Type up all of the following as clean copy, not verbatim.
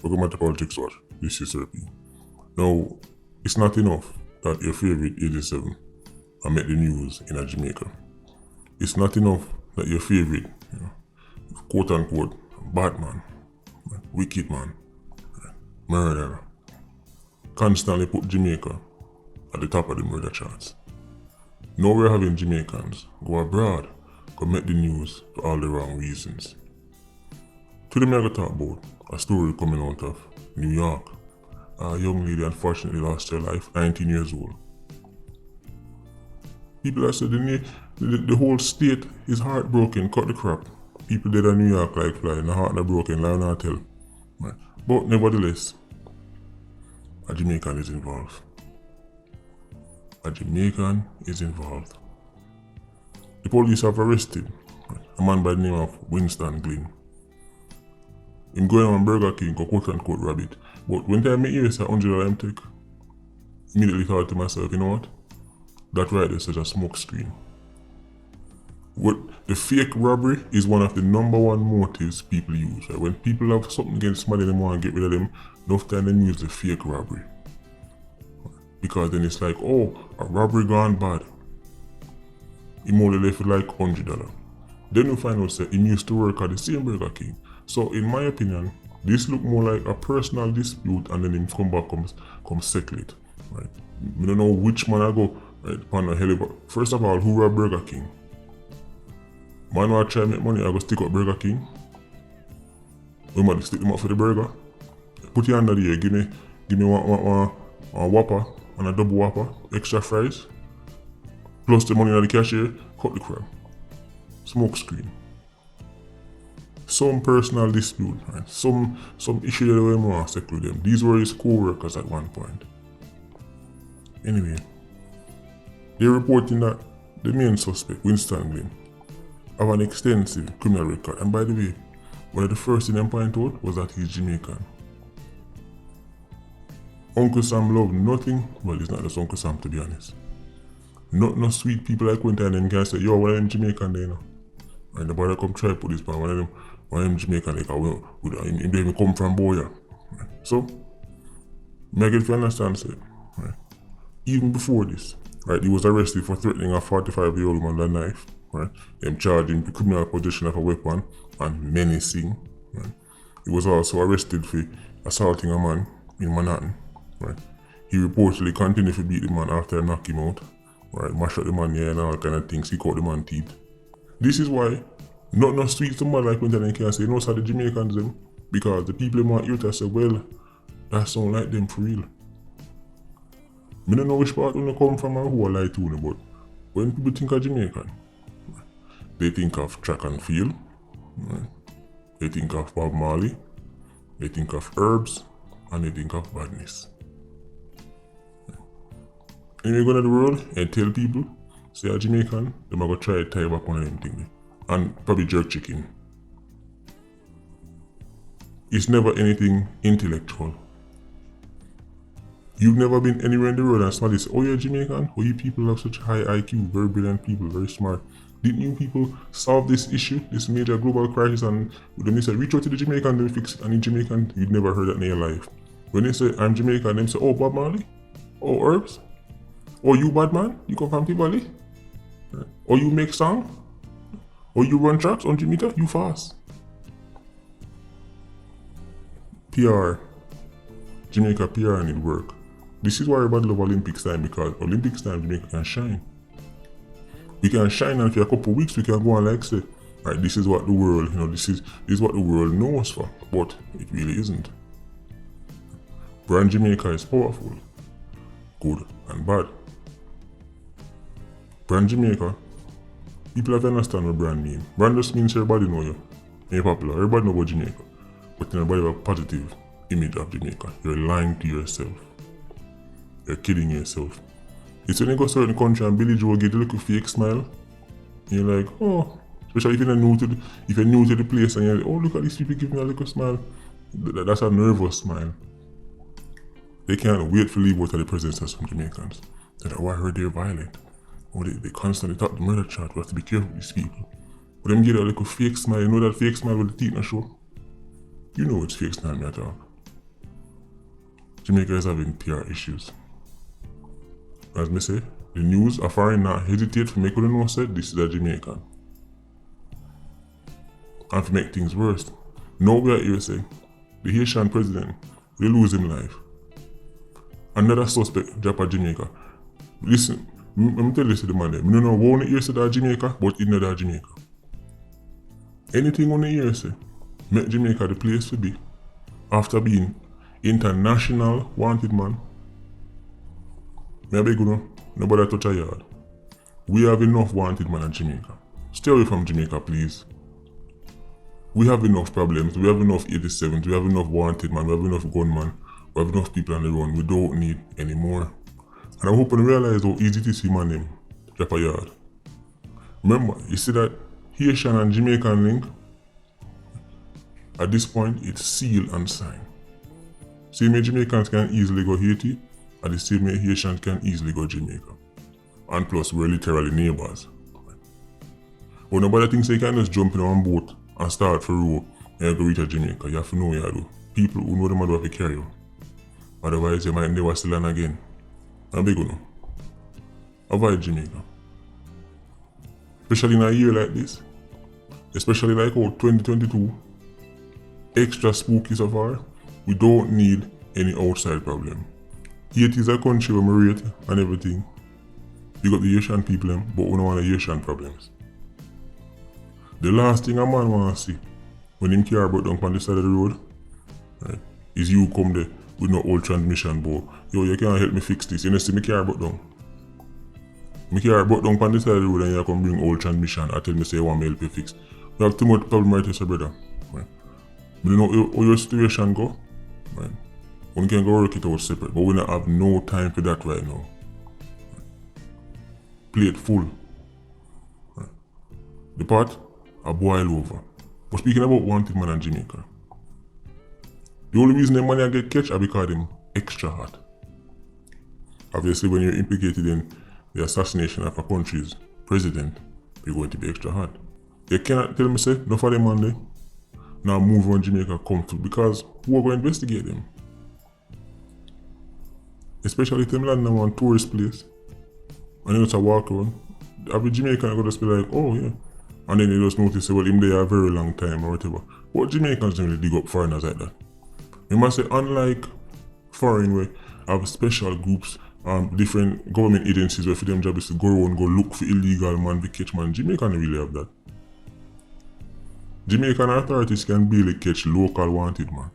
Welcome back to Politricks Watch. This is SH00TING. Now, it's not enough that your favorite 87 made the news in Jamaica. It's not enough that your favorite, quote unquote, bad man, wicked man, murderer, constantly put Jamaica at the top of the murder charts. Now we're having Jamaicans go abroad, go make the news for all the wrong reasons. Today I'm going to talk about a story coming out of New York. A young lady unfortunately lost her life, 19 years old. People have said the whole state is heartbroken, cut the crap. People dead in New York like fly, and the heart not broken, lie not tell. Right. But nevertheless, a Jamaican is involved. A Jamaican is involved. The police have arrested a man by the name of Winston Glynn. Him going on Burger King, quote unquote rabbit. But when I hear it's $100 him take, immediately thought to myself, you know what? That right there is such a smoke screen. What the fake robbery is one of the #1 motives people use. Right? When people have something against somebody they want to get rid of them, enough time they use the fake robbery. Because then it's like, oh, a robbery gone bad. He only left with like $100. Then you find out that he used to work at the same Burger King. So in my opinion, this look more like a personal dispute and then him come back come settle it. Right? I don't know which man I go right upon the hell. First of all, who robbed Burger King? Man who try to make money, I go stick up Burger King. We might stick them up for the burger. Put your hand there, give me one Whopper and a double Whopper, extra fries. Plus the money in the cashier, cut the crap. Smoke screen. Some personal dispute, right? Some issue that we want to settle with them. These were his co-workers at one point. Anyway, they're reporting that the main suspect, Winston Glynn, have an extensive criminal record. And by the way, one of the first thing they point out was that he's Jamaican. Uncle Sam loved nothing, well, it's not just Uncle Sam to be honest. Not no sweet people like Quentin and them can say, yo, one of them Jamaican there, you know. And the boy come try put this pan, one of them Jamaican, like, him they even come from Boya. Right? So, make it if you understand, say, right? Even before this, right, he was arrested for threatening a 45-year-old man with a knife, right? Them charged him with criminal possession of a weapon and menacing, right? He was also arrested for assaulting a man in Manhattan, right? He reportedly continued to beat the man after I knocked him out, right? Mash up the man here and all kind of things, he cut the man teeth. This is why not no sweet somebody like Quentin can say, no, sir, the Jamaicans them, because the people want you to say, well, that sound like them for real. I don't know which part when they come from or who I lie to, but when people think of Jamaican, they think of track and field, right? They think of Bob Marley, they think of herbs, and they think of badness. And you go to the world and tell people, say a Jamaican, they're going to try to tie back one of them things. And probably jerk chicken. It's never anything intellectual. You've never been anywhere in the world and somebody say, oh, you're Jamaican? Oh, you people have such high IQ, very brilliant people, very smart. Didn't you people solve this issue, this major global crisis, and when they say, reach out to the Jamaican, they'll fix it. And in Jamaican, you'd never heard that in your life. When they say, I'm Jamaican, they say, oh, Bob Marley? Oh, herbs? Oh, you bad man? You come from P-Valley? Or you make song? Or you run tracks on Jamaica? You fast. PR. Jamaica PR need work. This is why everybody love Olympics time, because Olympics time Jamaica can shine. We can shine, and for a couple of weeks we can go and like say, right, this is what the world, this is what the world knows for. But it really isn't. Brand Jamaica is powerful. Good and bad. Brand Jamaica, people have to understand what brand mean. Brand just means everybody know you. You're popular, everybody know about Jamaica. But everybody have a positive image of Jamaica. You're lying to yourself. You're kidding yourself. It's when you go to a certain country and Billy Joe get a little fake smile. And you're like, oh, especially if you're new to the place and you're like, oh, look at these people giving me a little smile. That's a nervous smile. They can't wait to leave out of the presence of some Jamaicans. They're like, oh, I heard they're violent. Oh, they constantly talk the murder chart. We have to be careful with these people. But them get a little fake smile. You know that fake smile with the teeth in the show? You know it's fake smile me at all. Jamaica is having PR issues. As me say, the news are foreign not hesitate to make what know said this is a Jamaican. And to make things worse, now we are here saying the Haitian president will lose him life. Another suspect drop at Jamaica. Listen, let me tell you to the man there. I don't know what on the ear say that Jamaica, but in that Jamaica. Anything on the ear say, make Jamaica the place to be. After being international wanted man. Me a beg you know, nobody touch a yard. We have enough wanted man in Jamaica. Stay away from Jamaica, please. We have enough problems. We have enough 87s. We have enough wanted man. We have enough gunman. We have enough people on the run. We don't need any more. And I'm hoping to realize how easy it is to man them drop a yard. Remember, you see that Haitian and Jamaican link? At this point, it's sealed and signed. Same way Jamaicans can easily go Haiti, and the same way Haitians can easily go Jamaica. And plus, we're literally neighbors. But nobody thinks they can just jump in on boat and start for row and go reach Jamaica. You have to know what you do. People who know them have to carry you. Otherwise, you might never see land again. I'm big one. Avoid Jamaica. Especially in a year like this. Especially like 2022. Extra spooky so far. We don't need any outside problem. Haiti is a country where we rate and everything. You got the Haitian people, but we don't want the Haitian problems. The last thing a man wants to see when him car broke down on the side of the road, right, is you come there with no old transmission board. Yo, you can't help me fix this. You know, see my car broke down. My car broke down on the side of the road and you come bring old transmission and tell me say you want me help you fix. We have too much problem right here, so brother. Right. We don't know how your situation go. Right. We can go work it out separate, but we don't have no time for that right now. Right. Play it full. Right. The pot a boil over. But speaking about wanted man in Jamaica, the only reason the money get catch are because them extra hot. Obviously, when you're implicated in the assassination of a country's president, you're going to be extra hot. You cannot tell me say, no for them man there, now move on Jamaica come to, because who are going to investigate them? Especially if them land on one tourist place, and you just walk around, every Jamaican going to just be like, oh yeah. And then you just notice, well, him there a very long time or whatever. But Jamaicans don't really dig up foreigners like that. You must say, unlike foreign where have special groups, different government agencies where for them job is to go around, go look for illegal man, to catch man. Jamaican don't really have that. Jamaican authorities can barely catch local wanted man,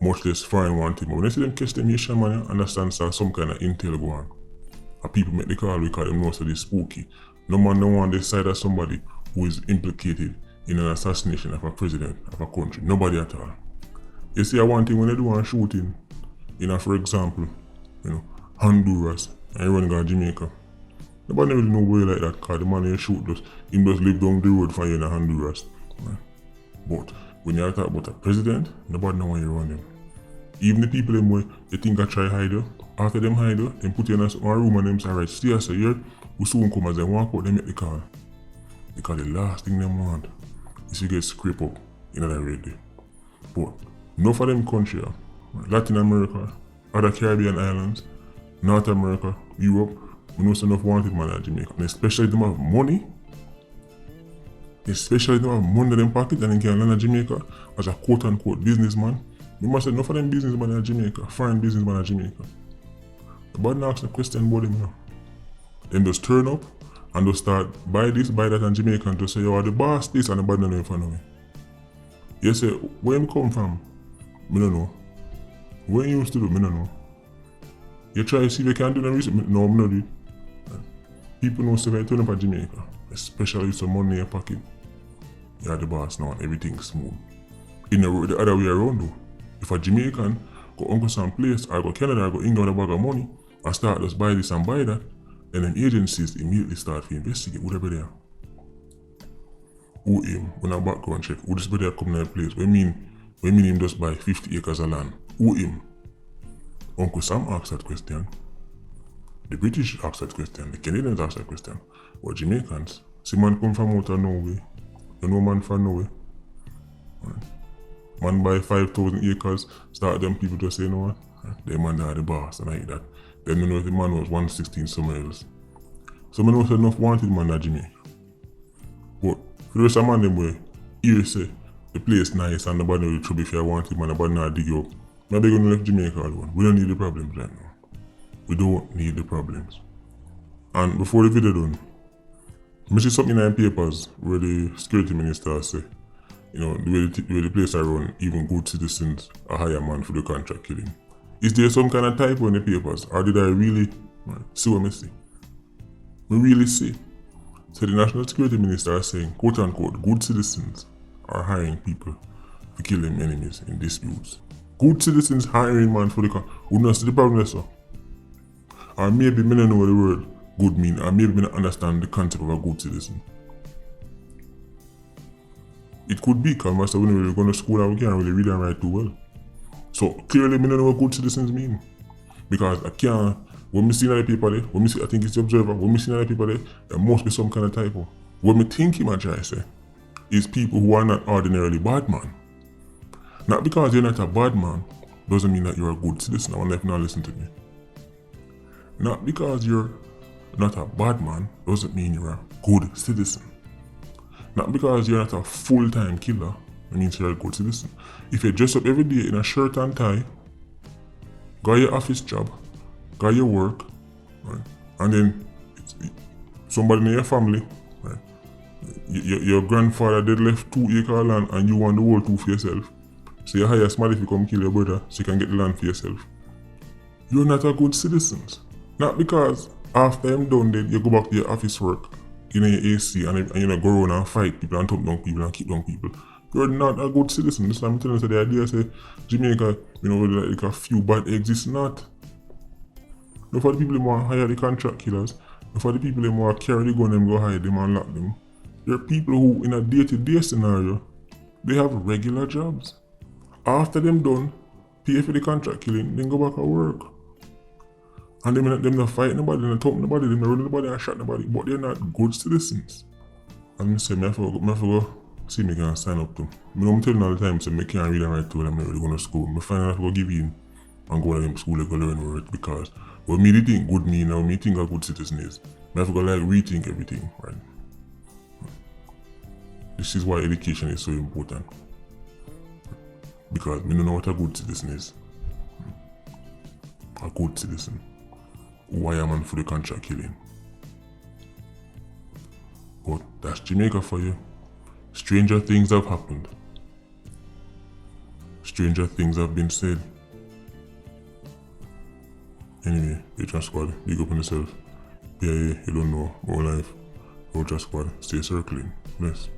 much less foreign wanted man. When they see them catch them Haitian man, you understand so some kind of intel go on. And people make the call because them know so they spooky. No man don't want this side of somebody who is implicated in an assassination of a president of a country. Nobody at all. You see, one thing when they do a shooting, for example, Honduras, and you run to Jamaica. Nobody really know where like that because the man you shoot just live down the road from you in Honduras. Right? But when you talk about a president, nobody know where you run them. Even the people them where they think I try hide you, after them hide you, they put you in a room and them say, alright, stay as a year, we soon come as they walk out, they make the call. Because the last thing they want is to get scraped up in that already. But enough of them country, Latin America, other Caribbean islands, North America, Europe, we know enough wanted man in Jamaica. And especially if they have money, especially if they have money in their pocket and they can land in Jamaica as a quote-unquote businessman. We must say enough of them businessmen in Jamaica, foreign businessmen in Jamaica. Nobody asks a question about them now. Them just turn up and just start buy this, buy that, and Jamaican just say, you are the boss, this, and nobody don't know for me. You say, where you come from? I don't know. Where you used to do? I don't know. You try to see if you can do the research? No, I'm not doing it. People know stuff I turn up at Jamaica, especially with some money in your pocket. You are the boss now and everything's smooth. In the other way around though, if a Jamaican go Uncle some place, or go Canada, or go England with a bag of money, and start just buy this and buy that, and then agencies immediately start to investigate whatever they are. Who him, when a background check, who this brother come to a place, we mean him just buy 50 acres of land. Who him? Uncle Sam asked that question. The British asked that question. The Canadians asked that question. But Jamaicans, see man come from out of nowhere. You know man from nowhere. Right. Man buy 5,000 acres, start them people just say, you know what? The man are the boss and like that. Then you know if the man was 116 somewhere else. So I know enough wanted man at Jamaica. But for the rest of man them way, here say the place nice and nobody will trouble if you wanted man, nobody not dig you up. Maybe gonna left Jamaica alone. We don't need the problems right now. We don't need the problems. And before the video done, I see something in the papers where the security minister say, you know, the way the place I run, even good citizens are hire man for the contract killing. Is there some kind of typo in the papers, or did I really see what I see? We really see. So the national security minister is saying, quote unquote, good citizens are hiring people to kill them enemies in disputes. Good citizens hiring man for the contract. Who knows the problem there, so? Or maybe me don't know what the word good mean, or maybe me don't understand the concept of a good citizen. It could be because when we're going to school and we can't really read and write too well. So clearly me don't know what good citizens mean. Because I can't, when we see other people there, when we see, I think it's the observer, when we see other people there must be some kind of typo. What me think him I try to say is people who are not ordinarily bad man. Not because you're not a bad man doesn't mean that you're a good citizen. I wonder if you not listen to me. Not because you're not a bad man doesn't mean you're a good citizen. Not because you're not a full-time killer, it means you're a good citizen. If you dress up every day in a shirt and tie, got your office job, got your work, right? And then somebody in your family, right? Your grandfather did left 2 acres of land and you want the whole 2 for yourself. So you hire somebody to come kill your brother so you can get the land for yourself. You're not a good citizen. Not because after I'm done then you go back to your office work, you know your AC and you know go around and fight people and talk down people and keep down people. You're not a good citizen. This is what I'm telling you. So the idea say Jamaica, you know, like a few bad eggs, it's not. No for the people who want to hire the contract killers, no for the people who want to carry the gun and go hide them and lock them. There are people who in a day-to-day scenario, they have regular jobs. After them done, pay for the contract killing, then go back and work. And them not fight nobody, they not talk nobody, they not run nobody and shot nobody, but they're not good citizens. And I say, I have to go see me can sign up to. I'm telling all the time, so I can't read and write to when I'm not really going to school. I find out I go give in and go to them school and go learn words because what me think good mean and what me think a good citizen is, I have to go like rethink everything, right? This is why education is so important. Because me don't know what a good citizen is. A good citizen. Why am I for the contract killing? But that's Jamaica for you. Stranger things have happened. Stranger things have been said. Anyway, Ultra Squad, big up on yourself. Yeah, you don't know, more life. Ultra Squad, stay circling. Bless.